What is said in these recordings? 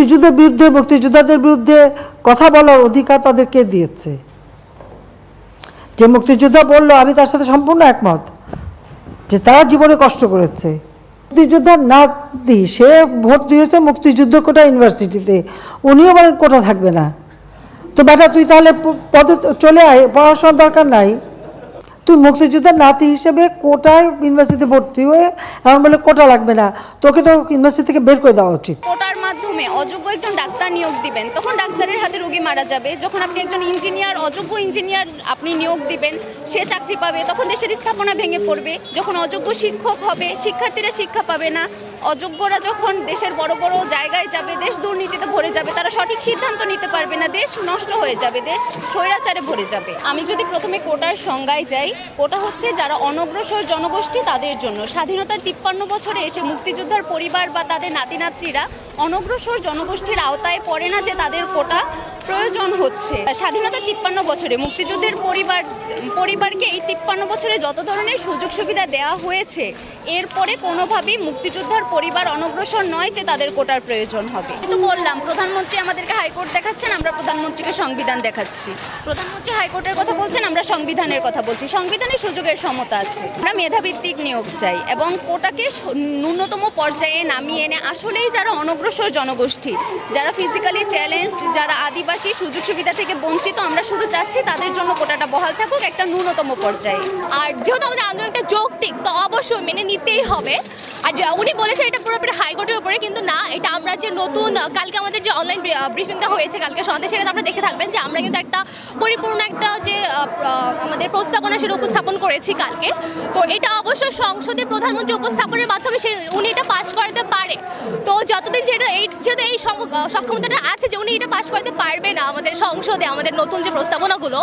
মুক্তিযুদ্ধের বিরুদ্ধে, মুক্তিযোদ্ধাদের বিরুদ্ধে কথা বলার অধিকার তাদেরকে দিয়েছে। যে মুক্তিযোদ্ধা বলল, আমি তার সাথে সম্পূর্ণ একমত, যে তারা জীবনে কষ্ট করেছে। মুক্তিযোদ্ধার নাতি, সে ভোট দিয়েছে মুক্তিযুদ্ধ কোটা ইউনিভার্সিটিতে, উনিও বলেন কোটা থাকবে না। তো বেটা তুই তাহলে পদে চলে আয়, পড়াশোনার দরকার নাই। তুই মুক্তিযোদ্ধার নাতি হিসেবে কোটায় ইউনিভার্সিটিতে ভর্তি হয়ে এমন বলে কোটা লাগবে না, তোকে তো ইউনিভার্সিটি থেকে বের করে দেওয়া উচিত। কোটার মাধ্যমে অযোগ্য একজন ডাক্তার নিয়োগ দিবেন, তখন ডাক্তারের হাতে রোগী মারা যাবে। যখন আপনি একজন ইঞ্জিনিয়ার, অযোগ্য ইঞ্জিনিয়ার আপনি নিয়োগ দিবেন, সে চাকরি পাবে, তখন দেশের স্থাপনা ভেঙে পড়বে। যখন অযোগ্য শিক্ষক হবে, শিক্ষার্থীরা শিক্ষা পাবে না। অযোগ্যরা যখন দেশের বড় বড় জায়গায় যাবে, দেশ দুর্নীতিতে ভরে যাবে, তারা সঠিক সিদ্ধান্ত নিতে পারবে না, দেশ নষ্ট হয়ে যাবে, দেশ স্বৈরাচারে ভরে যাবে। আমি যদি প্রথমে কোটার সংজ্ঞায় যাই, কোটা হচ্ছে যারা অনগ্রসর জনগোষ্ঠী তাদের জন্য। স্বাধীনতার 53 বছরে এসে মুক্তিযোদ্ধার পরিবার বা তাদের নাতি নাতনিরা অনগ্রসর জনগোষ্ঠীর আওতায় পড়ে না, যে তাদের কোটা প্রয়োজন হচ্ছে। স্বাধীনতার 53 বছরে মুক্তিযুদ্ধের পরিবারকে এই 53 বছরে যত ধরনের সুযোগ সুবিধা দেওয়া হয়েছে, এরপরে কোনোভাবেই মুক্তিযোদ্ধার পরিবার অনগ্রসর নয় যে তাদের কোটার প্রয়োজন হবে। কিন্তু বললাম, প্রধানমন্ত্রী আমাদেরকে হাইকোর্ট দেখাচ্ছেন, আমরা প্রধানমন্ত্রীকে সংবিধান দেখাচ্ছি। প্রধানমন্ত্রী হাইকোর্টের কথা বলছেন, আমরা সংবিধানের কথা বলছি। সংবিধানে সুযোগের সমতা আছে। আমরা মেধাভিত্তিক নিয়োগ চাই এবং কোটাকে ন্যূনতম পর্যায়ে নামিয়ে এনে আসলেই যারা অনগ্রসর জনগোষ্ঠী, যারা ফিজিক্যালি চ্যালেঞ্জড, যারা আদিবাসী, সুযোগ সুবিধা থেকে বঞ্চিত, আমরা শুধু চাচ্ছি তাদের জন্য কোটাটা বহাল থাকুক একটা ন্যূনতম পর্যায়ে। আর যেহেতু আমাদের আন্দোলনটা যৌক্তিক, তো অবশ্যই মেনে নিতেই হবে। আর উনি বলেছেন এটা পুরোপুরি হাইকোর্টের উপরে, কিন্তু না, এটা আমরা যে নতুন কালকে আমাদের যে অনলাইন ব্রিফিংটা হয়েছে কালকে সন্ধ্যে, সেটা আপনারা দেখে থাকবেন যে আমরা কিন্তু একটা পরিপূর্ণ একটা যে আমাদের প্রস্তাবনা সেটা উপস্থাপন করেছি কালকে। তো এটা অবশ্যই সংসদে প্রধানমন্ত্রী উপস্থাপনের মাধ্যমে উনি এটা পাশ করাতে পারে। তো যতদিন যেহেতু এই সক্ষমতাটা আছে যে উনি এটা পাশ করতে পারবে না আমাদের সংসদে, আমাদের নতুন যে প্রস্তাবনাগুলো,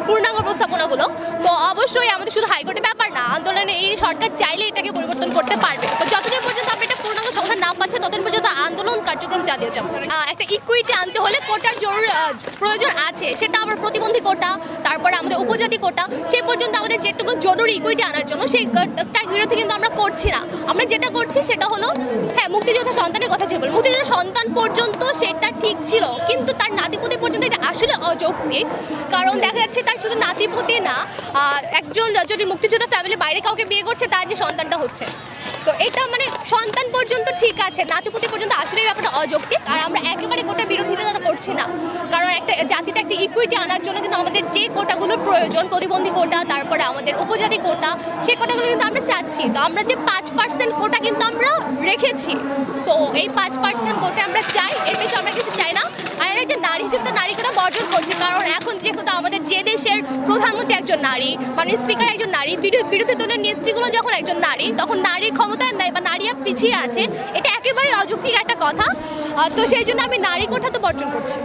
পূর্ণাঙ্গ প্রস্তাবনাগুলো, তো অবশ্যই আমাদের শুধু হাইকোর্টের ব্যাপার না, আন্দোলনে এই সরকার চাইলে এটাকে পরিবর্তন করতে পারবে। তো যতদিন পর্যন্ত আমরা এটা পূর্ণাঙ্গ সমাধান না পাচ্ছে, ততদিন পর্যন্ত আন্দোলন কার্যক্রম চালিয়ে যাবো। একটা ইকুইটি আনতে হলে কোটার প্রয়োজন আছে, সেটা আমরা প্রতিবন্ধী কোটা, তারপরে আমাদের উপজাতি কোটা, সেই পর্যন্ত আমাদের যেটুকু জরুরি ইকুইটি আনার জন্য সেইটার বিরোধী কিন্তু আমরা করছি না। আমরা যেটা করছি সেটা হলো, হ্যাঁ, মুক্তিযোদ্ধা সন্তানের কথা ছিল, মুক্তিযোদ্ধা সন্তান পর্যন্ত সেটা ঠিক ছিল, কিন্তু তার নাতিপুতি পর্যন্ত এটা আসলে অযৌক্তিক। কারণ দেখা যাচ্ছে তার শুধু নাতিপুতি না, একজন যদি মুক্তিযোদ্ধা ফ্যামিলির বাইরে কাউকে বিয়ে করছে, তার যে সন্তানটা হচ্ছে, তো এটা মানে সন্তান পর্যন্ত ঠিক আছে, নাতিপুতি পর্যন্ত আসলে ব্যাপারটা অযৌক্তিক। আর আমরা একেবারে কোটা বিরোধিতা করছি না, কারণ একটা জাতিতে একটা ইকুইটি আনার জন্য কিন্তু আমাদের যে কোটাগুলোর প্রয়োজন, প্রতিবন্ধী কোটা, তারপরে আমাদের উপজাতি কোটা, সেই কোটাগুলো কিন্তু আমরা চাচ্ছি। তো আমরা যে 5% কোটা কিন্তু আমরা রেখেছি, তো এই 5% কোটা আমরা চাই, এর বেশি আমরা কিছু চাই না। আর আমি একজন নারী হিসেবে তো নারী কোটা বর্জন করছি, কারণ এখন যেহেতু আমাদের যে দেশের প্রধানমন্ত্রী একজন নারী, মানে স্পিকার একজন নারী, বিরোধী দলের নেত্রীগুলো যখন একজন নারী, তখন নারীর ক্ষমতা নেই বা নারীরা পিছিয়ে আছে, এটা একেবারে অযৌক্তিক একটা কথা। তো সেই জন্য আমি নারী কোটা তো বর্জন করছি।